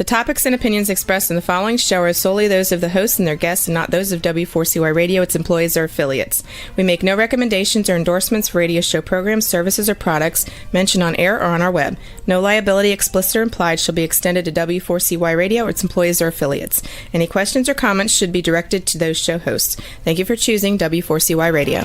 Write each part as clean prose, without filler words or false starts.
topics and opinions expressed in the following show are solely those of the hosts and their guests and not those of W4CY Radio, its employees, or affiliates. We make no recommendations or endorsements for radio show programs, services, or products mentioned on air or on our web. No liability, explicit or implied, shall be extended to W4CY Radio or its employees or affiliates. Any questions or comments should be directed to those show hosts. Thank you for choosing W4CY Radio.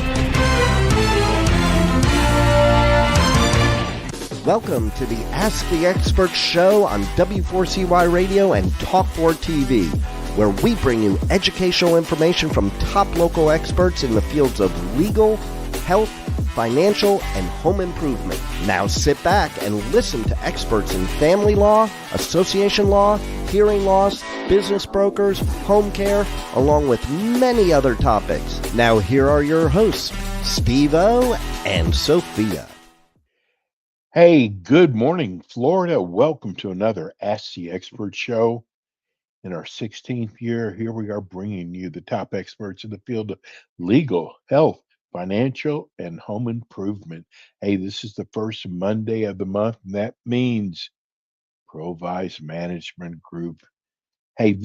Welcome to the Ask the Expert show on W4CY Radio and Talk4 TV, where we bring you educational information from top local experts in the fields of legal, health, financial, and home improvement. Now sit back and listen to experts in family law, association law, hearing loss, business brokers, home care, along with many other topics. Now here are your hosts, Steve-O and Sophia. Hey, good morning, Florida. Welcome to another Ask the Expert show. In our 16th year, here we are bringing you the top experts in the field of legal, health, financial, and home improvement. Hey, this is the first Monday of the month, and that means Provise Management Group. Hey,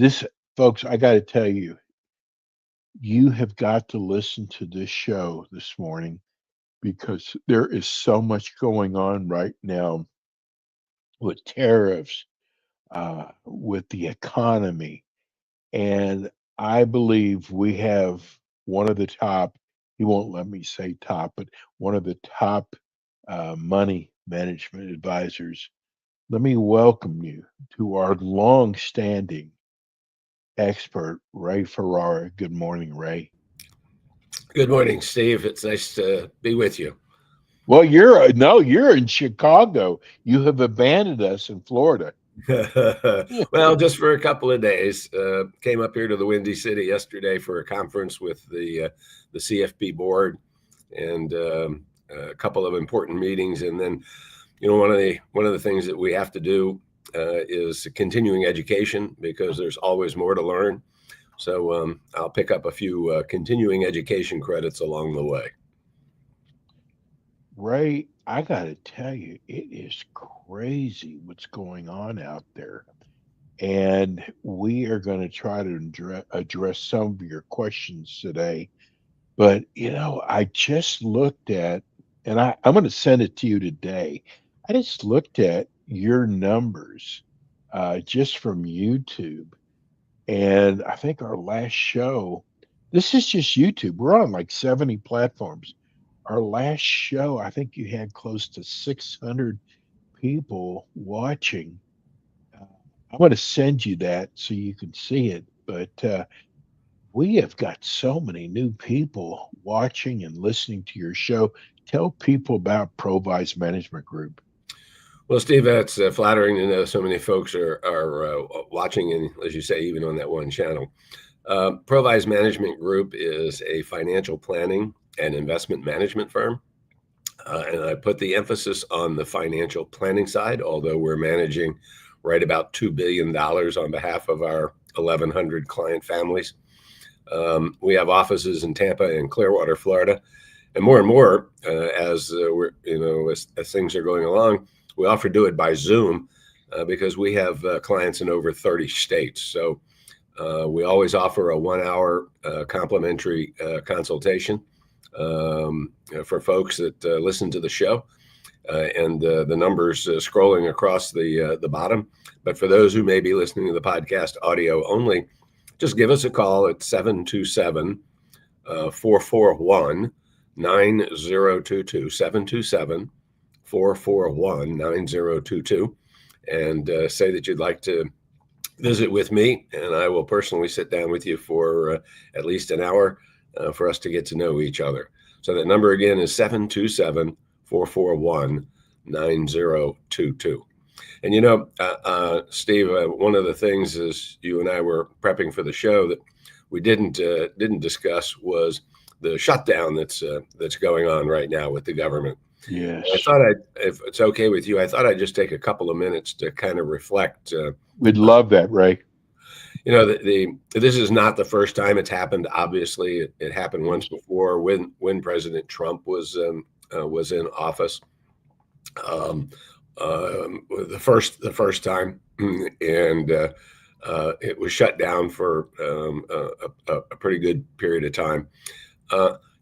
folks, I got to tell you, you have got to listen to this show this morning, because there is so much going on right now with tariffs, with the economy. And I believe we have one of the top, he won't let me say top, but one of the top money management advisors. Let me welcome you to our long-standing expert, Ray Ferrara. Good morning, Ray. Good morning, Steve. It's nice to be with you. Well, you're in Chicago. You have abandoned us in Florida. Well, just for a couple of days. Came up here to the Windy City yesterday for a conference with the CFP board and a couple of important meetings. And then, one of the things that we have to do is continuing education, because there's always more to learn. So I'll pick up a few continuing education credits along the way. Ray, I got to tell you, it is crazy what's going on out there. And we are going to try to address some of your questions today. But, I just looked at, and I'm going to send it to you today. I just looked at your numbers just from YouTube. And I think our last show, this is just YouTube. We're on like 70 platforms. Our last show, I think you had close to 600 people watching. I'm going to send you that so you can see it. But we have got so many new people watching and listening to your show. Tell people about Provise Management Group. Well, Steve, that's flattering to know so many folks are watching, and as you say, even on that one channel. Provise Management Group is a financial planning and investment management firm. And I put the emphasis on the financial planning side, although we're managing right about $2 billion on behalf of our 1,100 client families. We have offices in Tampa and Clearwater, Florida. And more, as things are going along, we often do it by Zoom because we have clients in over 30 states. So we always offer a 1-hour complimentary consultation for folks that listen to the show. And the numbers scrolling across the bottom. But for those who may be listening to the podcast audio only, just give us a call at 727 441 9022 727 441 9022 and say that you'd like to visit with me, and I will personally sit down with you for at least an hour for us to get to know each other. So that number again is 727 441 9022. And Steve, one of the things is you and I were prepping for the show that we didn't discuss was the shutdown that's going on right now with the government. Yes. I thought if it's okay with you, I thought I'd just take a couple of minutes to kind of reflect. We'd love that, Ray. This is not the first time it's happened. Obviously, it happened once before when President Trump was in office. The first time and it was shut down for a pretty good period of time.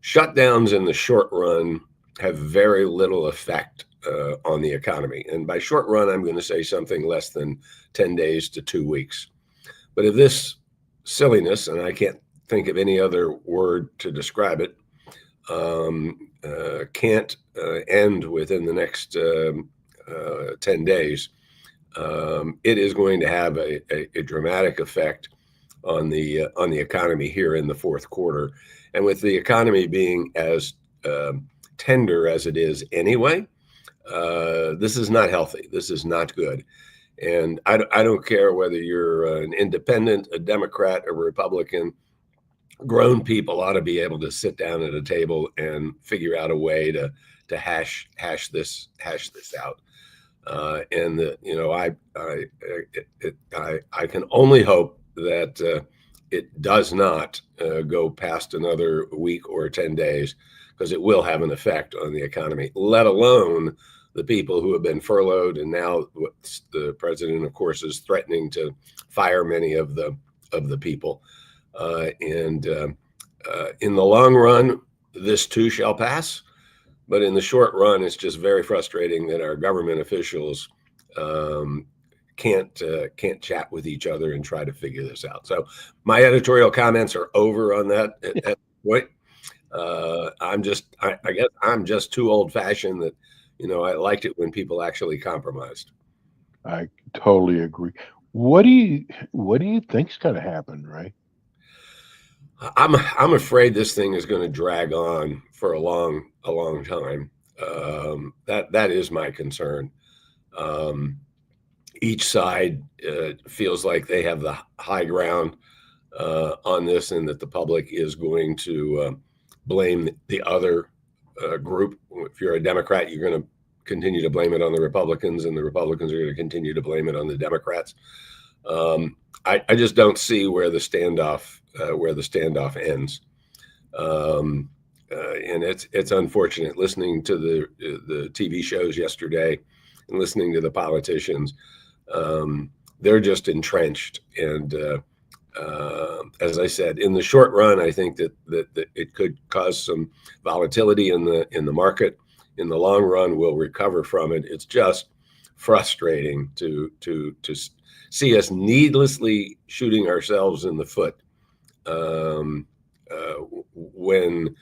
Shutdowns in the short run have very little effect on the economy. And by short run, I'm going to say something less than 10 days to 2 weeks. But if this silliness, and I can't think of any other word to describe it, can't end within the next 10 days, it is going to have a dramatic effect on the economy here in the fourth quarter. And with the economy being as tender as it is anyway, this is not healthy. This is not good. And I don't care whether you're an independent, a Democrat, a Republican. Grown people ought to be able to sit down at a table and figure out a way to hash this out. And I can only hope that it does not go past another week or 10 days, because it will have an effect on the economy, let alone the people who have been furloughed. And now the president, of course, is threatening to fire many of the people. In the long run, this too shall pass. But in the short run, it's just very frustrating that our government officials can't chat with each other and try to figure this out. So my editorial comments are over on that at that point. I guess I'm just too old-fashioned that, I liked it when people actually compromised. I totally agree. What do you think's going to happen, Ray? I'm afraid this thing is going to drag on for a long time. That is my concern. Each side feels like they have the high ground on this, and that the public is going to blame the other group. If you're a Democrat, you're going to continue to blame it on the Republicans, and the Republicans are going to continue to blame it on the Democrats. I just don't see where the standoff ends. And it's unfortunate listening to the TV shows yesterday and listening to the politicians. They're just entrenched. And as I said, in the short run, I think that it could cause some volatility in the market. In the long run, we'll recover from it. It's just frustrating to see us needlessly shooting ourselves in the foot when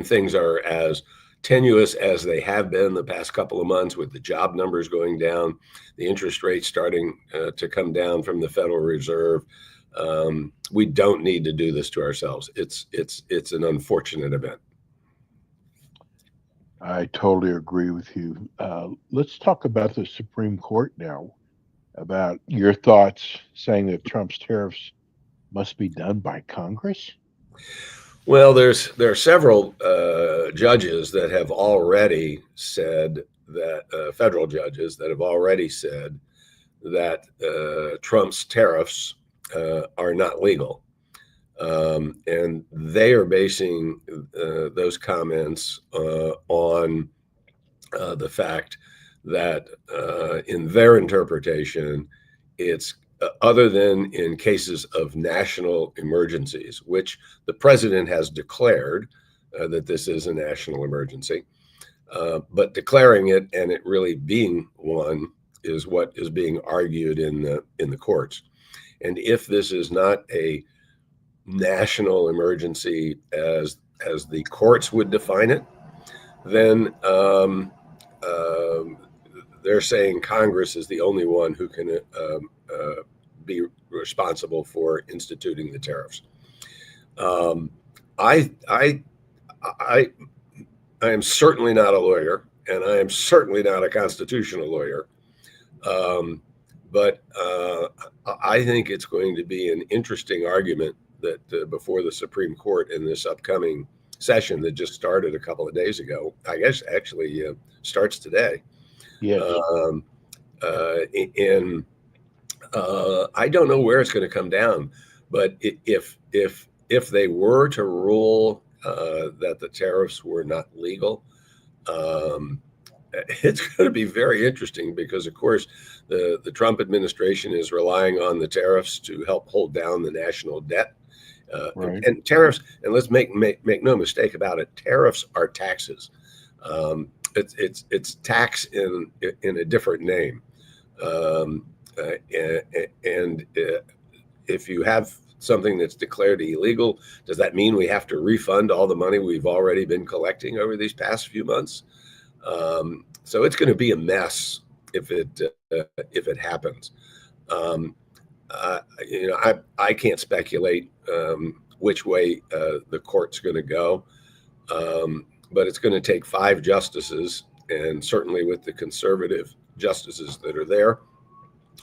things are as tenuous as they have been the past couple of months, with the job numbers going down, the interest rates starting to come down from the Federal Reserve. We don't need to do this to ourselves. It's an unfortunate event. I totally agree with you. Let's talk about the Supreme Court now, about your thoughts saying that Trump's tariffs must be done by Congress. Well, there are several judges that have already said that, federal judges that have already said that Trump's tariffs are not legal. And they are basing those comments on the fact that in their interpretation, it's other than in cases of national emergencies, which the president has declared that this is a national emergency. But declaring it and it really being one is what is being argued in the courts. And if this is not a national emergency as the courts would define it, then they're saying Congress is the only one who can be responsible for instituting the tariffs. I am certainly not a lawyer, and I am certainly not a constitutional lawyer. But I think it's going to be an interesting argument that before the Supreme Court in this upcoming session that just started a couple of days ago. I guess actually starts today. Yes. And I don't know where it's going to come down, but if they were to rule that the tariffs were not legal, it's going to be very interesting because, of course, the Trump administration is relying on the tariffs to help hold down the national debt. Right. And tariffs, and let's make no mistake about it, tariffs are taxes. It's tax in a different name. Um, and if you have something that's declared illegal, does that mean we have to refund all the money we've already been collecting over these past few months? So it's going to be a mess if it happens. I can't speculate which way the court's going to go, but it's going to take 5 justices, and certainly with the conservative justices that are there,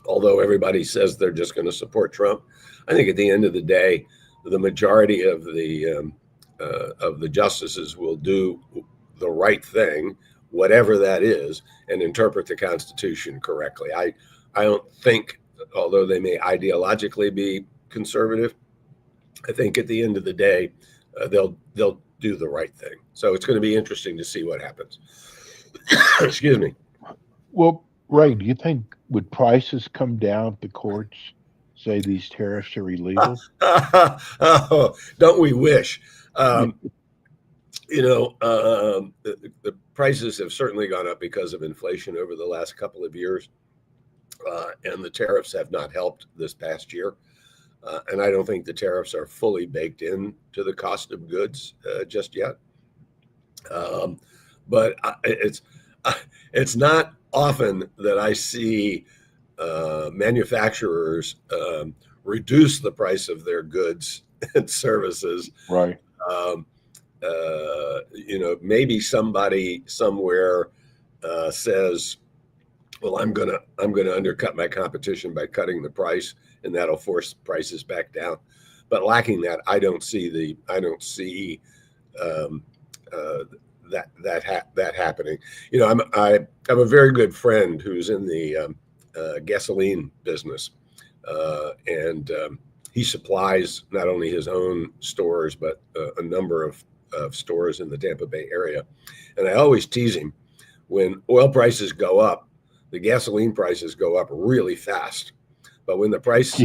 although everybody says they're just going to support Trump, I think at the end of the day, the majority of the justices will do the right thing, whatever that is, and interpret the Constitution correctly. I don't think, although they may ideologically be conservative, I think at the end of the day, they'll do the right thing. So it's going to be interesting to see what happens. Excuse me. Well, Ray, do you think would prices come down if the courts say these tariffs are illegal? Oh, don't we wish? The prices have certainly gone up because of inflation over the last couple of years, and the tariffs have not helped this past year. And I don't think the tariffs are fully baked in to the cost of goods just yet. But it's not often that I see manufacturers reduce the price of their goods and services. Right. Maybe somebody somewhere says, well, I'm gonna undercut my competition by cutting the price, and that'll force prices back down. But lacking that, I don't see that happening. I have a very good friend who's in the gasoline business, and he supplies not only his own stores but a number of stores in the Tampa Bay area. And I always tease him, when oil prices go up, the gasoline prices go up really fast. But when the price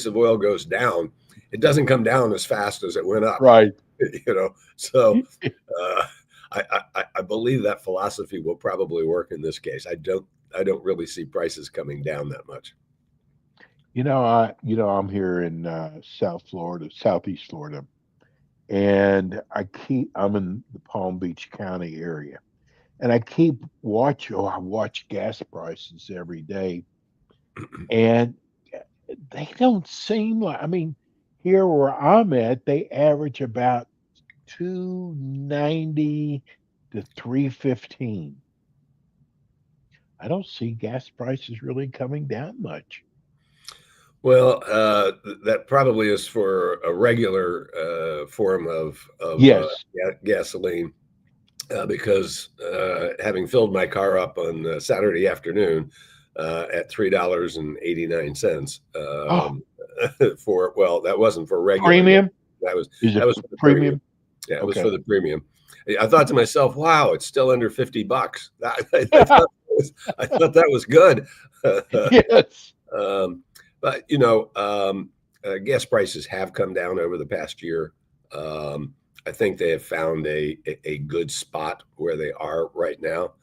of oil goes down, it doesn't come down as fast as it went up. Right. So I believe that philosophy will probably work in this case. I don't really see prices coming down that much. I'm here in Southeast Florida, and I'm in the Palm Beach County area, and I watch gas prices every day, and they don't seem like, here where I'm at, they average about $2.90 to $3.15. I don't see gas prices really coming down much. Well, that probably is for a regular form of yes. Gasoline, because having filled my car up on Saturday afternoon at $3.89 that wasn't for regular premium. That was for the premium. Yeah, it was for the premium. I thought to myself, wow, it's still under $50. I thought that was good. Yes. But gas prices have come down over the past year. I think they have found a good spot where they are right now.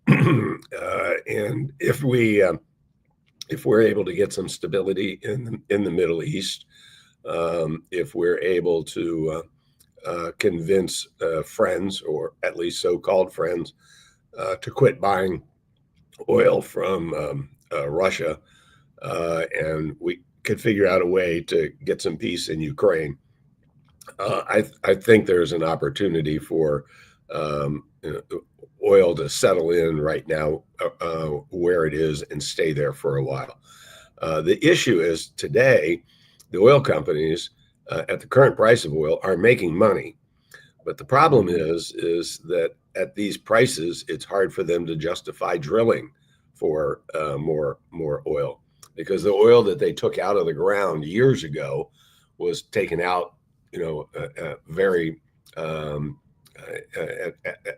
And if we're able to get some stability in the Middle East, if we're able to convince friends, or at least so-called friends, to quit buying oil from Russia, and we could figure out a way to get some peace in Ukraine, I think there's an opportunity for oil to settle in right now where it is and stay there for a while. The issue is today, the oil companies at the current price of oil are making money. But the problem is that at these prices, it's hard for them to justify drilling for more oil, because the oil that they took out of the ground years ago was taken out, very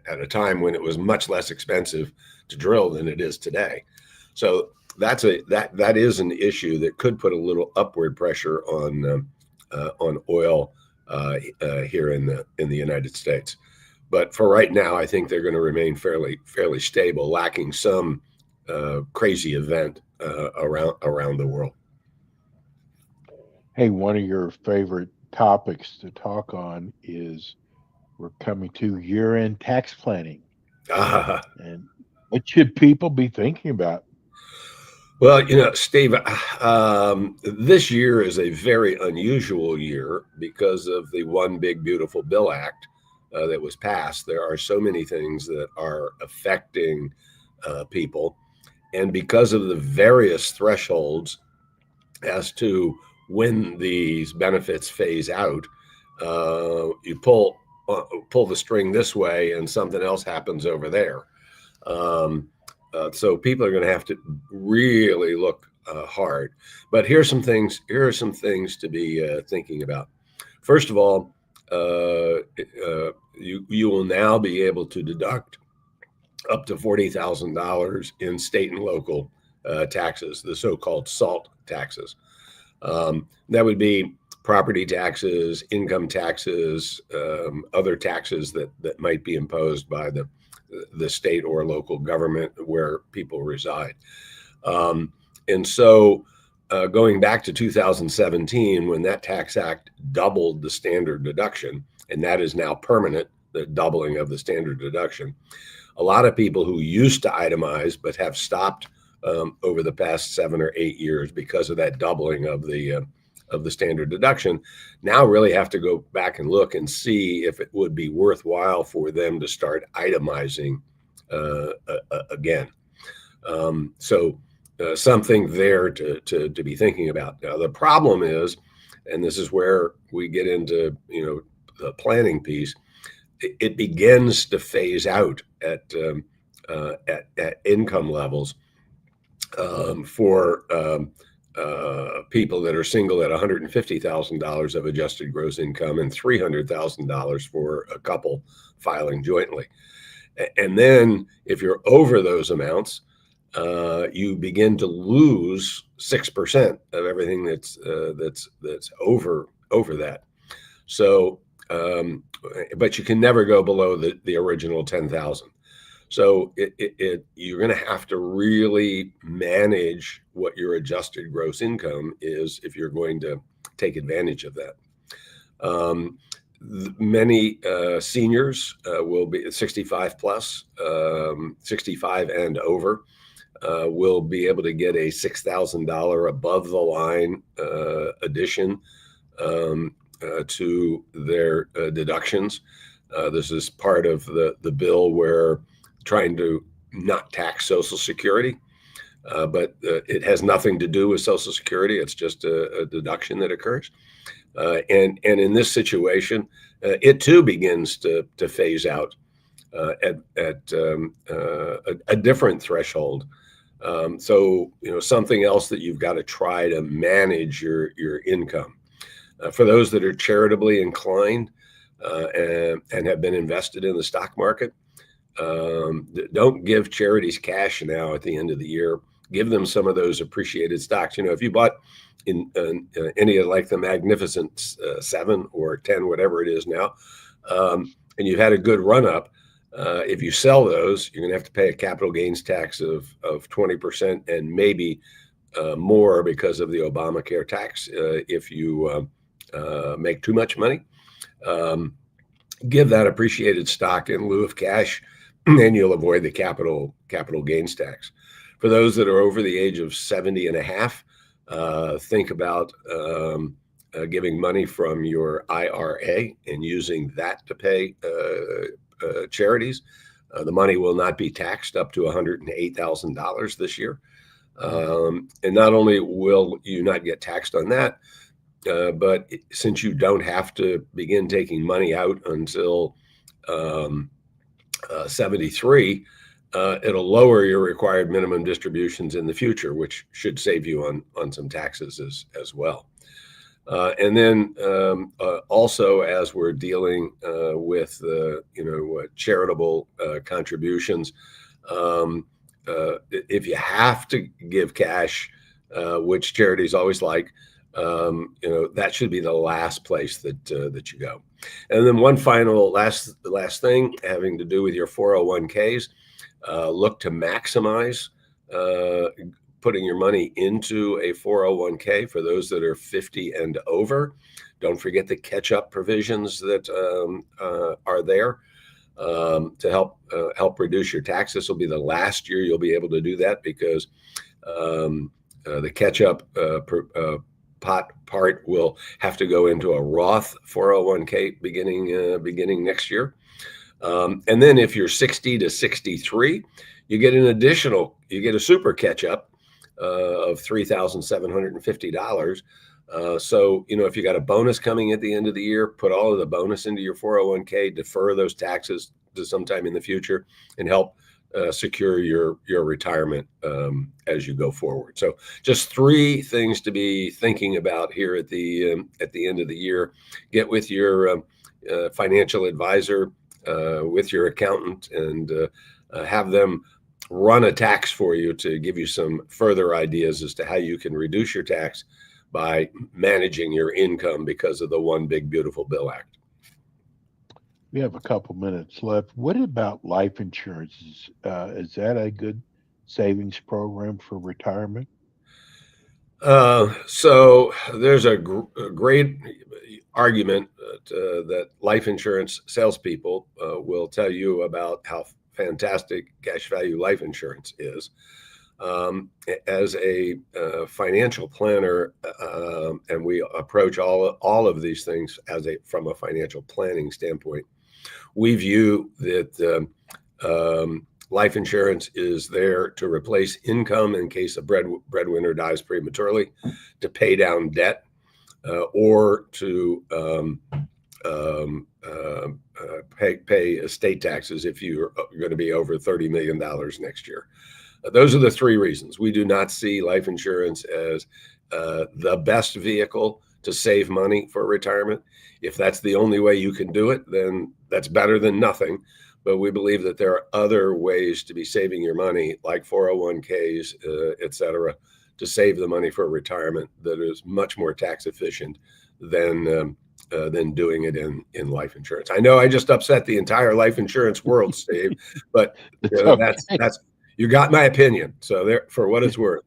at a time when it was much less expensive to drill than it is today. So that is an issue that could put a little upward pressure on oil here in the United States. But for right now, I think they're going to remain fairly stable, lacking some crazy event around the world. Hey, one of your favorite topics to talk on is we're coming to year-end tax planning. And what should people be thinking about? Well, Steve, this year is a very unusual year because of the One Big Beautiful Bill Act that was passed. There are so many things that are affecting people. And because of the various thresholds as to when these benefits phase out, you pull the string this way and something else happens over there. So people are going to have to really look hard. But here are some things to be thinking about. First of all, you will now be able to deduct up to $40,000 in state and local taxes, the so-called SALT taxes. That would be property taxes, income taxes, other taxes that might be imposed by the state or local government where people reside. And so going back to 2017, when that tax act doubled the standard deduction, and that is now permanent, the doubling of the standard deduction, a lot of people who used to itemize but have stopped over the past 7 or 8 years because of that doubling of the standard deduction now really have to go back and look and see if it would be worthwhile for them to start itemizing again. So something there to be thinking about. Now, the problem is, and this is where we get into the planning piece, it begins to phase out at income levels for people that are single at $150,000 of adjusted gross income and $300,000 for a couple filing jointly. And then if you're over those amounts, you begin to lose 6% of everything that's over that. So, but you can never go below the original 10,000. So you're going to have to really manage what your adjusted gross income is if you're going to take advantage of that. Many seniors will be 65 plus, 65 and over, will be able to get a $6,000 above the line addition to their deductions. This is part of the bill where trying to not tax Social Security, but it has nothing to do with Social Security. It's just a deduction that occurs. And in this situation, it too begins to phase out at a different threshold. So, something else that you've got to try to manage your income. For those that are charitably inclined and have been invested in the stock market, don't give charities cash now at the end of the year. Give them some of those appreciated stocks. If you bought in any of like the Magnificent 7 or 10, whatever it is now, and you've had a good run up, if you sell those, you're going to have to pay a capital gains tax of 20% and maybe more because of the Obamacare tax if you make too much money. Give that appreciated stock in lieu of cash, and you'll avoid the capital gains tax. For those that are over the age of 70 and a half, think about giving money from your IRA and using that to pay charities. The money will not be taxed up to $108,000 this year. And not only will you not get taxed on that, but since you don't have to begin taking money out until 73, it'll lower your required minimum distributions in the future, which should save you on some taxes as well. And then also, as we're dealing with charitable contributions, if you have to give cash, which charities always like, that should be the last place that you go. And then one final last thing having to do with your 401ks, look to maximize putting your money into a 401k for those that are 50 and over. Don't forget the catch-up provisions that are there to help reduce your tax. This will be the last year you'll be able to do that, because the catch-up part will have to go into a Roth 401k beginning next year. And then if you're 60 to 63, you get a super catch-up of $3,750. So, if you got a bonus coming at the end of the year, put all of the bonus into your 401k, defer those taxes to sometime in the future, and help secure your retirement as you go forward. So just 3 things to be thinking about here at the end of the year. Get with your financial advisor, with your accountant, and have them run a tax for you to give you some further ideas as to how you can reduce your tax by managing your income because of the One Big Beautiful Bill Act. We have a couple minutes left. What about life insurance? Is that a good savings program for retirement? So there's a great argument that life insurance salespeople will tell you about how fantastic cash value life insurance is. As a financial planner, and we approach all of these things from a financial planning standpoint, we view that life insurance is there to replace income in case a breadwinner dies prematurely, to pay down debt, or to pay estate taxes if you're going to be over $30 million next year. Those are the 3 reasons. We do not see life insurance as the best vehicle to save money for retirement. If that's the only way you can do it, then that's better than nothing. But we believe that there are other ways to be saving your money, like 401ks, et cetera, to save the money for retirement that is much more tax efficient than doing it in life insurance. I know I just upset the entire life insurance world, Steve, but that's you got my opinion. So there, for what it's worth.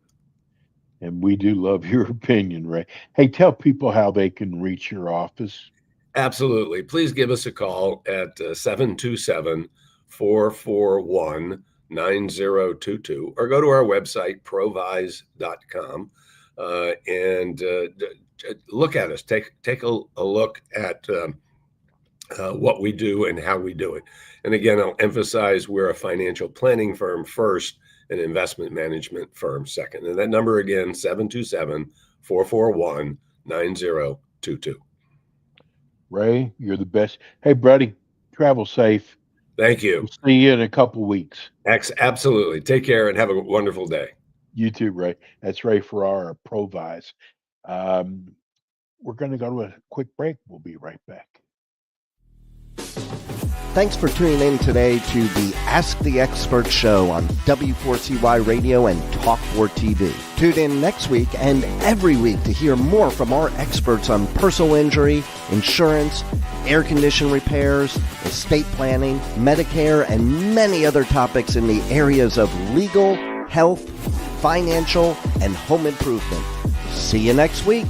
And we do love your opinion, Ray. Hey, tell people how they can reach your office. Absolutely. Please give us a call at 727-441-9022, or go to our website, provise.com, and look at us. Take a look at what we do and how we do it. And again, I'll emphasize we're a financial planning firm first, an investment management firm second. And that number again, 727-441-9022. Ray, you're the best. Hey, buddy, travel safe. Thank you. We'll see you in a couple weeks. Absolutely. Take care and have a wonderful day. You too, Ray. That's Ray Farrar of Provise. We're going to go to a quick break. We'll be right back. Thanks for tuning in today to the Ask the Expert show on W4CY Radio and Talk4 TV. Tune in next week and every week to hear more from our experts on personal injury, insurance, air condition repairs, estate planning, Medicare, and many other topics in the areas of legal, health, financial, and home improvement. See you next week.